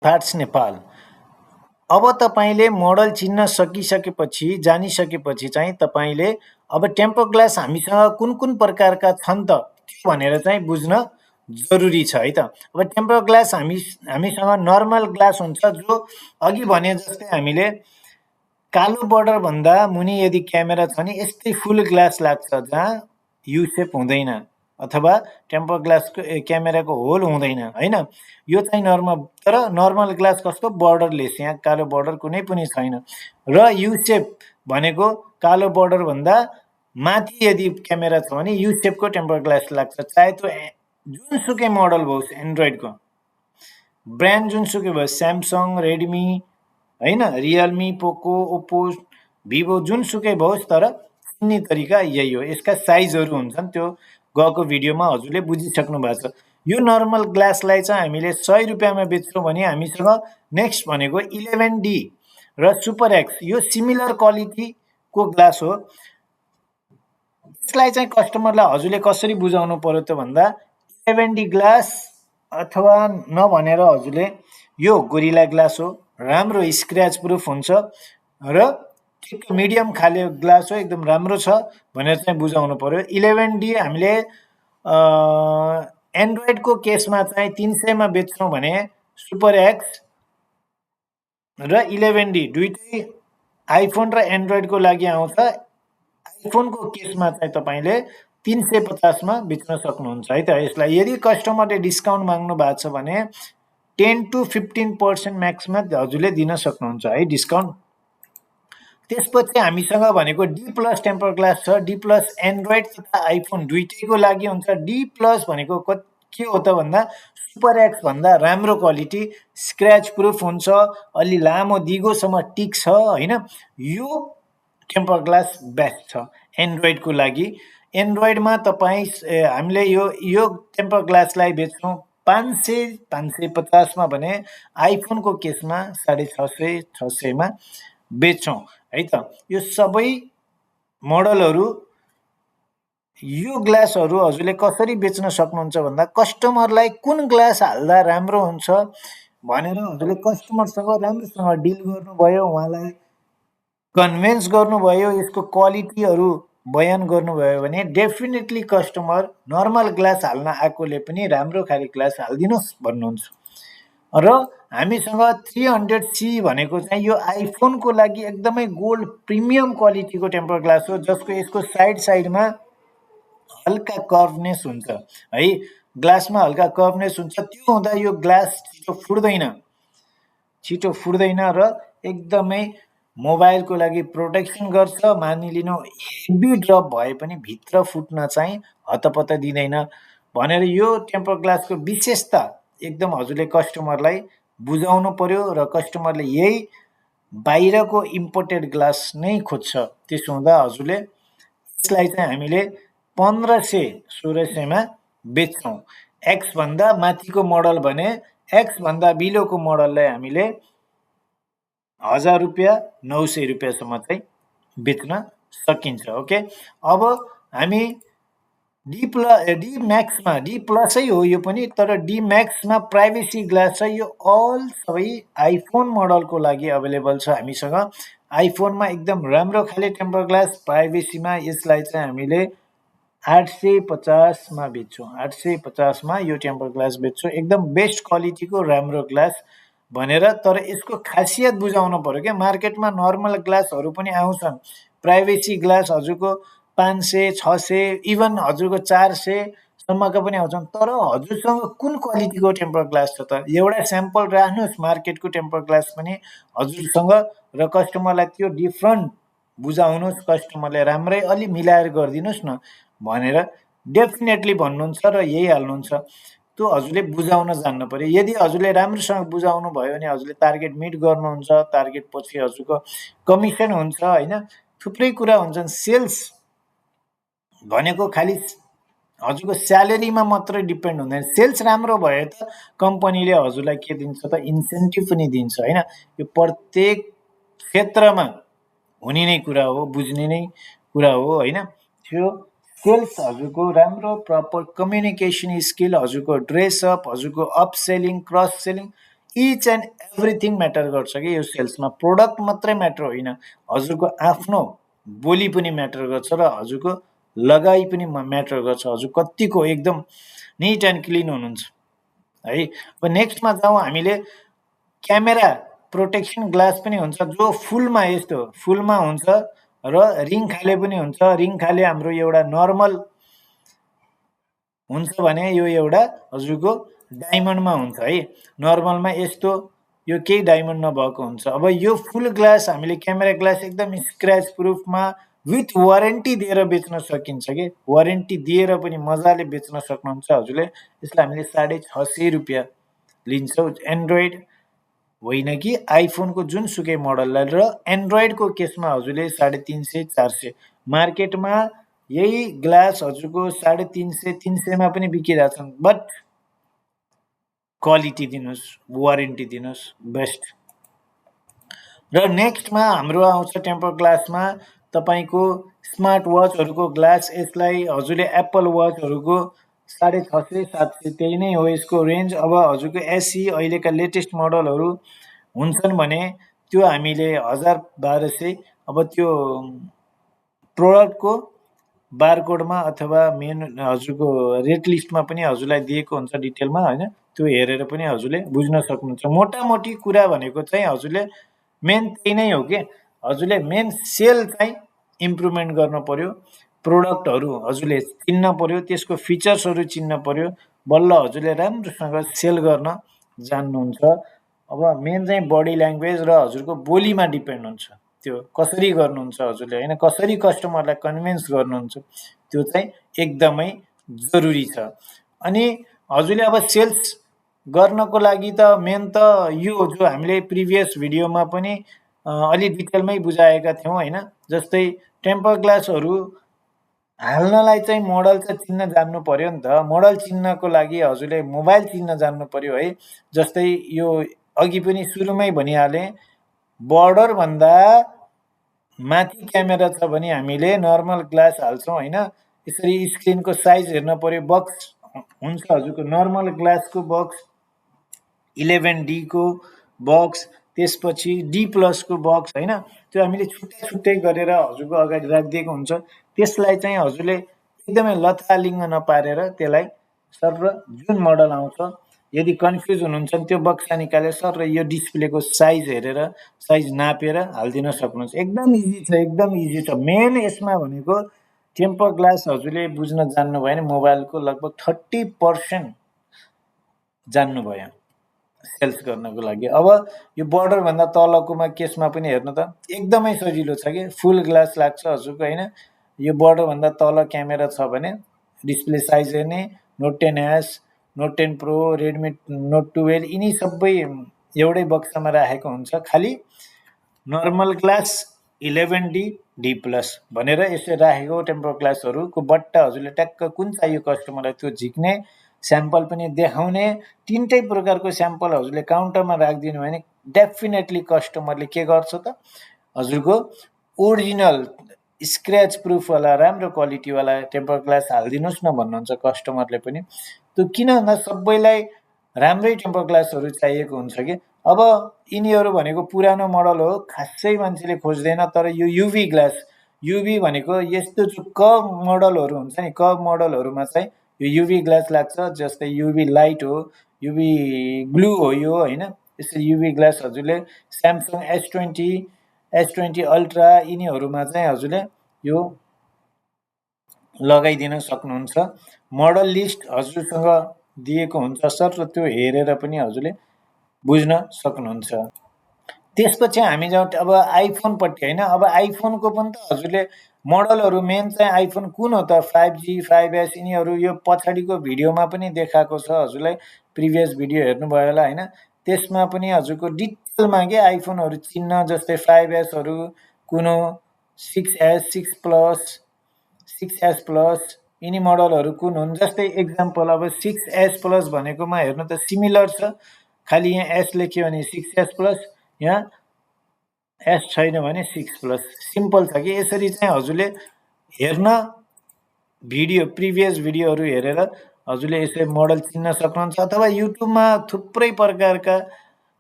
Fats Nepal. अब तपाईँले model चिन्न सकिसकेपछि जानिसकेपछि चाहिँ तपाईँले अब टेम्पर ग्लास हामीसँग कुन कुन प्रकारका छन् त त्यो भनेर चाहिँ बुझ्न जरुरी छ है त। अब टेम्पर ग्लास हामीसँग नर्मल ग्लास हुन्छ जो अघि भने जस्तै हामीले कालो border भन्दा मुनि यदि क्यामेरा छ भने यस्तै फुल ग्लास लाग्छ जहाँ यु सेप हुँदैन अथवा टेम्पर ग्लासको क्यामेराको होल हुँदैन हैन। यो चाहिँ नर्मल, तर नर्मल ग्लास कस्तो borderless, यहाँ कालो border कुनै पनि छैन। र यु सेप भनेको कालो border भन्दा माथि यदि क्यामेरा छ भने यु सेपको टेम्पर ग्लास लाग्छ, चाहे त्यो जुनसुकै मोडल होस् एन्ड्रोइडको ब्रान्ड जुनसुकै भयो, स्यामसङ, रेडमी हैन, रियलमी, पोको, ओप्पो, भिभो जुनसुकै होस्, तर चिन्ने तरिका यही हो। यसका साइजहरू हुन्छन्, त्यो गएको भिडियोमा हजुरले बुझिसक्नु भएको छ। यो नर्मल ग्लासलाई चाहिँ हामीले 100 रुपियाँमा बेच्छौँ भने हामीसँग नेक्स्ट भनेको 11D र सुपर एक्स, यो सिमिलर क्वालिटीको ग्लास हो। यसलाई चाहिँ कस्टमरलाई हजुरले कसरी बुझाउनु पर्यो त भन्दा 11D ग्लास अथवा नभनेर हजुरले यो गोरिल्ला ग्लास हो, राम्रो स्क्रैच प्रुफ हुन्छ र ठिक मिडियम खाले ग्लास हो, एकदम राम्रो छ भनेर चाहिँ बुझाउनु पर्यो। 11D हामीले एन्ड्रोइडको केसमा चाहिँ 300 मा बेच्छौँ भने सुपर एक्स र 11D दुईटै आइफोन र एन्ड्रोइडको लागि आउँछ। आइफोनको केसमा चाहिँ तपाईँले 350 मा बेच्न सक्नुहुन्छ है त। यसलाई यदि कस्टमरले डिस्काउन्ट माग्नु भएको छ भने 10 to 15% म्याक्समा हजुरले दिन सक्नुहुन्छ है डिस्काउन्ट। त्यसपछि हामीसँग भनेको डी प्लस टेम्पर ग्लास छ। डी प्लस एन्ड्रोइड तथा आइफोन दुईटैको लागि हुन्छ। डी प्लस भनेको के हो त भन्दा सुपर एक्स भन्दा राम्रो क्वालिटी, स्क्रैच प्रुफ हुन्छ, अलि लामो दिगोसम्म टिक्छ हैन। यो टेम्पर ग्लास बेस्ट छ एन्ड्रोइडको लागि। एन्ड्रोइडमा तपाईँ हामीले यो टेम्पर ग्लासलाई बेच्छौँ 500-550 मा भने आइफोनको केसमा 650-600 मा बेच्छौँ है त। यो सबै मोडलहरू, यो ग्लासहरू हजुरले कसरी बेच्न सक्नुहुन्छ भन्दा कस्टमरलाई कुन ग्लास हाल्दा राम्रो हुन्छ भनेर हजुरले कस्टमरसँग राम्रोसँग डिल गर्नुभयो, उहाँलाई कन्भिन्स गर्नुभयो, यसको क्वालिटीहरू बयान गर्नुभयो भने डेफिनेटली कस्टमर नर्मल ग्लास हाल्न आएकोले पनि राम्रो खाले ग्लास हालिदिनुहोस् भन्नुहुन्छ। र हामीसँग 300C भनेको चाहिँ यो आइफोनको लागि एकदमै गोल्ड प्रिमियम क्वालिटीको टेम्पर ग्लास हो, जसको यसको साइडमा हल्का कर्भनेस हुन्छ है। ग्लासमा हल्का कर्भनेस हुन्छ, त्यो हुँदा यो ग्लास छिटो फुट्दैन र एकदमै मोबाइलको लागि प्रोटेक्सन गर्छ। मानिलिनु हेभी ड्रप भए पनि भित्र फुट्न चाहिँ हतपत दिँदैन भनेर यो टेम्पर ग्लासको विशेषता एकदम हजुरले कस्टमरलाई बुझाउनु पर्यो र कस्टमरले यही बाहिरको इम्पोर्टेड ग्लास नै खोज्छ। त्यसो हुँदा हजुरले यसलाई चाहिँ हामीले 1500-1600 मा बेच्छौँ। एक्स भन्दा माथिको मोडल भने एक्स भन्दा बिलोको मोडललाई हामीले 1000 रुपियाँ 900 रुपियाँसम्म चाहिँ बेच्न सकिन्छ। ओके, अब हामी डी म्याक्समा, डी प्लसै हो यो पनि, तर डी म्याक्समा प्राइभेसी ग्लास छ। यो सबै आइफोन मोडलको लागि अभाइलेबल छ हामीसँग। आइफोनमा एकदम राम्रो खाले टेम्पर ग्लास प्राइभेसीमा यसलाई चाहिँ हामीले 850 मा बेच्छौँ। 850 मा यो टेम्पर ग्लास बेच्छौँ, एकदम बेस्ट क्वालिटीको राम्रो ग्लास भनेर। तर यसको खासियत बुझाउनु पर्यो क्या। मार्केटमा नर्मल ग्लासहरू पनि आउँछन्, प्राइभेसी ग्लास हजुरको 500-600 इभन हजुरको 400 सम्मका पनि आउँछन्, तर हजुरसँग कुन क्वालिटीको टेम्पर ग्लास छ त? एउटा स्याम्पल राख्नुहोस् मार्केटको टेम्पर ग्लास पनि हजुरसँग र कस्टमरलाई त्यो डिफरेन्ट बुझाउनुहोस्, कस्टमरले राम्रै अलि मिलाएर गरिदिनुहोस् न भनेर डेफिनेटली भन्नुहुन्छ र यही हाल्नुहुन्छ। त्यो हजुरले बुझाउन जान्नु पर्यो। यदि हजुरले राम्रोसँग बुझाउनु भयो भने हजुरले टार्गेट मिट गर्नुहुन्छ, टार्गेट पछि हजुरको कमिसन हुन्छ हैन, थुप्रै कुरा हुन्छन्। सेल्स भनेको खालि हजुरको स्यालेरीमा मात्रै डिपेन्ड हुँदैन। सेल्स राम्रो भयो त कम्पनीले हजुरलाई के दिन्छ त? इन्सेन्टिभ पनि दिन्छ हैन। यो प्रत्येक क्षेत्रमा हुने नै कुरा हो, बुझ्ने नै कुरा हो हैन। त्यो सेल्स हजुरको राम्रो प्रपर कम्युनिकेसन स्किल, हजुरको ड्रेसअप, हजुरको upselling, cross selling, each and everything matter गर्छ कि यो सेल्समा। प्रोडक्ट मात्रै म्याटर होइन, हजुरको आफ्नो बोली पनि म्याटर गर्छ र हजुरको लगाइ पनि म्याटर गर्छ। हजुर कतिको एकदम निट एन्ड क्लिन हुनुहुन्छ है। अब नेक्स्टमा जाउँ हामीले। क्यामेरा प्रोटेक्सन ग्लास पनि हुन्छ जो फुलमा यस्तो फुलमा हुन्छ र रिङ खाले पनि हुन्छ। रिङ खाले हाम्रो एउटा नर्मल हुन्छ भने यो एउटा हजुरको डायमन्डमा हुन्छ है। नर्मलमा यस्तो यो केही डायमन्ड नभएको हुन्छ। अब यो फुल ग्लास हामीले क्यामेरा ग्लास एकदम स्क्रैच प्रुफमा विथ वारेन्टी दिएर बेच्न सकिन्छ कि वारेन्टी दिएर पनि मजाले बेच्न सक्नुहुन्छ हजुरले। यसलाई हामीले 650 रुपियाँ लिन्छौँ। एन्ड्रोइड होइन कि आइफोनको जुनसुकै मोडललाई। र एन्ड्रोइडको केसमा हजुरले 350 400 मार्केटमा यही ग्लास हजुरको 350 300 पनि बिकिरहेछन्। बट क्वालिटी दिनुहोस्, वारेन्टी दिनुहोस्, बेस्ट। र नेक्स्टमा हाम्रो आउँछ टेम्पर ग्लासमा तपाईँको स्मार्ट वाचहरूको ग्लास। यसलाई हजुरले एप्पल वाचहरूको 650 700 त्यही नै हो यसको रेन्ज। अब हजुरको एसई अहिलेका लेटेस्ट मोडलहरू हुन्छन् भने त्यो हामीले 1000 1200 अब त्यो प्रोडक्टको बारकोडमा अथवा मेन हजुरको रेट लिस्टमा पनि हजुरलाई दिएको हुन्छ डिटेलमा होइन। त्यो हेरेर पनि हजुरले बुझ्न सक्नुहुन्छ। मोटामोटी कुरा भनेको चाहिँ हजुरले मेन त्यही नै हो कि हजुरले मेन सेल चाहिँ इम्प्रुभमेन्ट गर्नु पर्यो। प्रोडक्टहरू हजुरले चिन्न पर्यो, त्यसको फिचर्सहरू चिन्न पर्यो, बल्ल हजुरले राम्रोसँग सेल गर्न जान्नुहुन्छ। अब मेन चाहिँ बडी ल्याङ्ग्वेज र हजुरको बोलीमा डिपेन्ड हुन्छ। त्यो कसरी गर्नुहुन्छ हजुरले होइन, कसरी कस्टमरलाई कन्भिन्स गर्नुहुन्छ, त्यो चाहिँ एकदमै जरुरी छ। अनि हजुरले अब सेल्स गर्नको लागि त मेन त यो जो हामीले प्रिभियस भिडियोमा पनि अलि डिटेलमै बुझाएका थियौँ होइन। जस्तै टेम्पर ग्लासहरू हाल्नलाई चाहिँ मोडल चाहिँ चिन्न जान्नु पर्यो नि त। मोडल चिन्नको लागि हजुरले मोबाइल चिन्न जान्नु पर्यो है। जस्तै यो अघि पनि सुरुमै भनिहालेँ, बर्डरभन्दा माथि क्यामेरा छ भने हामीले नर्मल ग्लास हाल्छौँ होइन। यसरी स्क्रिनको साइज हेर्न पर्यो। बक्स हुन्छ हजुरको नर्मल ग्लासको बक्स 11D को बक्स, त्यसपछि D+ को बक्स होइन। त्यो हामीले छुट्टै छुट्टै गरेर हजुरको अगाडि राखिदिएको हुन्छ। त्यसलाई चाहिँ हजुरले एकदमै लथालिङ्ग नपारेर त्यसलाई सर जुन मोडल आउँछ यदि कन्फ्युज हुनुहुन्छ भने त्यो बक्सा निकालेर सर यो डिस्प्लेको साइज हेरेर साइज नापेर हालिदिन सक्नुहुन्छ। एकदम इजी छ, एकदम इजी छ। मेन यसमा भनेको टेम्पर ग्लास हजुरले बुझ्न जान्नुभयो भने मोबाइलको लगभग 30% जान्नुभयो सेल्स गर्नको लागि। अब यो बर्डरभन्दा तलकोमा केसमा पनि हेर्नु त एकदमै सजिलो छ कि फुल ग्लास लाग्छ हजुरको होइन। यो बर्डरभन्दा तल क्यामेरा छ भने डिस्प्ले साइज हेर्ने, note 10S, note 10 pro, Redmi note 12 यिनी सबै एउटै बक्सामा राखेको हुन्छ। खालि नर्मल ग्लास 11D D+ भनेर यसरी राखेको टेम्पर ग्लासहरूको बट्टा हजुरले ट्याक्क कुन चाहियो कस्टमरलाई त्यो झिक्ने, स्याम्पल पनि देखाउने। तिनटै प्रकारको स्याम्पल हजुरले काउन्टरमा राखिदिनु भने डेफिनेटली कस्टमरले के गर्छ त हजुरको ओरिजिनल स्क्रैच प्रुफवाला राम्रो क्वालिटीवाला टेम्पर ग्लास हालिदिनुहोस् न भन्नुहुन्छ कस्टमरले पनि। त्यो किन भन्दा सबैलाई राम्रै टेम्पर ग्लासहरू चाहिएको हुन्छ कि। अब यिनीहरू भनेको पुरानो मोडल हो, खासै मान्छेले खोज्दैन। तर यो युभी ग्लास, युभी भनेको यस्तो जो कर्भ मोडलहरू हुन्छ नि, कर्भ मोडलहरूमा चाहिँ यो युभी ग्लास लाग्छ। जस्तै युभी लाइट हो, युभी ग्लू हो यो होइन। यसरी युभी ग्लास हजुरले स्यामसङ S20 अल्ट्रा यिनीहरूमा चाहिँ हजुरले यो लगाइदिन सक्नुहुन्छ। मोडल लिस्ट हजुरसँग दिएको हुन्छ सर, र त्यो हेरेर पनि हजुरले बुझ्न सक्नुहुन्छ। त्यसपछि हामी जाउँ अब आइफोनपट्टि होइन। अब आइफोनको पनि त हजुरले मोडलहरू मेन चाहिँ आइफोन कुन हो त 5G 5S यिनीहरू यो पछाडिको भिडियोमा पनि देखाएको छ हजुरलाई, प्रिभियस भिडियो हेर्नुभयो होला होइन। त्यसमा पनि हजुरको डिटेलमा के आइफोनहरू चिन्न, जस्तै 5Sहरू कुन हो, 6S 6+ 6S+ यिनी मोडलहरू कुन हुन्। जस्तै एक्जाम्पल अब 6S+ भनेकोमा हेर्नु त सिमिलर छ, खालि यहाँ S लेख्यो भने 6S+, यहाँ S छैन भने 6+, सिम्पल छ कि। यसरी चाहिँ हजुरले हेर्न भिडियो प्रिभियस भिडियोहरू हेरेर हजुरले यसरी मोडल चिन्न सक्नुहुन्छ। अथवा युट्युबमा थुप्रै प्रकारका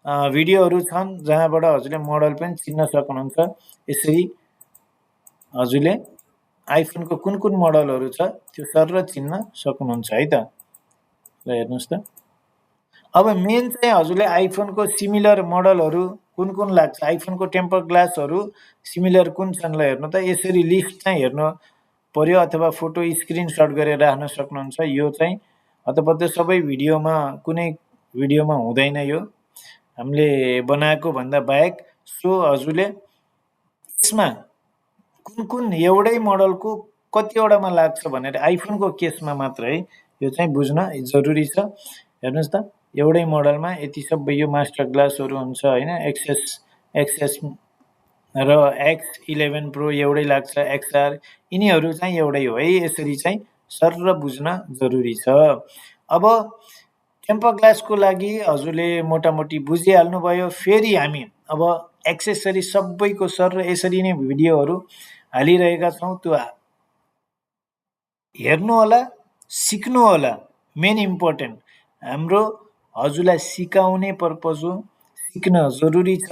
भिडियोहरू छन् जहाँबाट हजुरले मोडल पनि चिन्न सक्नुहुन्छ। यसरी हजुरले आइफोनको कुन कुन मोडलहरू छ त्यो सरर चिन्न सक्नुहुन्छ है त। ल हेर्नुहोस् त, अब मेन चाहिँ हजुरले आइफोनको सिमिलर मोडलहरू कुन कुन लाग्छ, आइफोनको टेम्पर ग्लासहरू सिमिलर कुन छन् ल हेर्नु त। यसरी लिस्ट चाहिँ हेर्नु पर्यो अथवा फोटो स्क्रिनसट गरेर राख्न सक्नुहुन्छ। यो चाहिँ हतपत्त सबै भिडियोमा कुनै भिडियोमा हुँदैन यो हामीले बनाएको भन्दा बाहेक। सो हजुरले यसमा कुन कुन एउटै मोडलको कतिवटामा लाग्छ भनेर आइफोनको केसमा मात्र है यो चाहिँ बुझ्न जरुरी छ। हेर्नुहोस् त, एउटै मोडलमा यति सबै यो मास्टर ग्लासहरू हुन्छ होइन, एक्सएस र X11 प्रो एउटै लाग्छ, XR यिनीहरू चाहिँ एउटै हो है। यसरी चाहिँ सरर बुझ्न जरुरी छ। अब टेम्पर ग्लासको लागि हजुरले मोटामोटी बुझिहाल्नुभयो। फेरि हामी अब एक्सेसरी सबैको सरर यसरी नै भिडियोहरू हालिरहेका छौँ, त्यो हेर्नु होला, सिक्नु होला। मेन इम्पोर्टेन्ट हाम्रो हजुरलाई सिकाउने पर्पज हो, सिक्न जरुरी छ।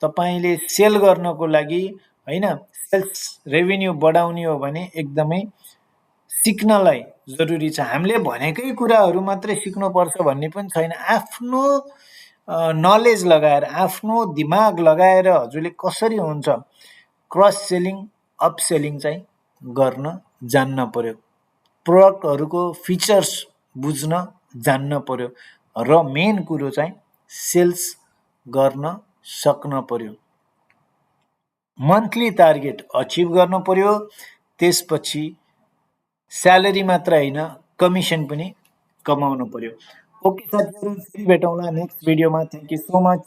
तपाईँले सेल गर्नको लागि होइन, सेल्स रेभिन्यू बढाउने हो भने एकदमै सिक्नलाई जरुरी छ। हामीले भनेकै कुराहरू मात्रै सिक्नुपर्छ भन्ने पनि छैन। आफ्नो नलेज लगाएर, आफ्नो दिमाग लगाएर हजुरले कसरी हुन्छ क्रस सेलिङ, अप सेलिङ चाहिँ गर्न जान्न पर्यो। प्रडक्टहरूको फिचर्स बुझ्न जान्न पर्यो र मेन कुरो चाहिँ सेल्स गर्न सक्न पर्यो। मन्थली टार्गेट अचिभ गर्न पर्यो। त्यसपछि स्यालेरी मात्र होइन, कमिसन पनि कमाउनु पर्यो। ओके साथीहरू, फेरि भेटौँला नेक्स्ट भिडियोमा। Thank you so much.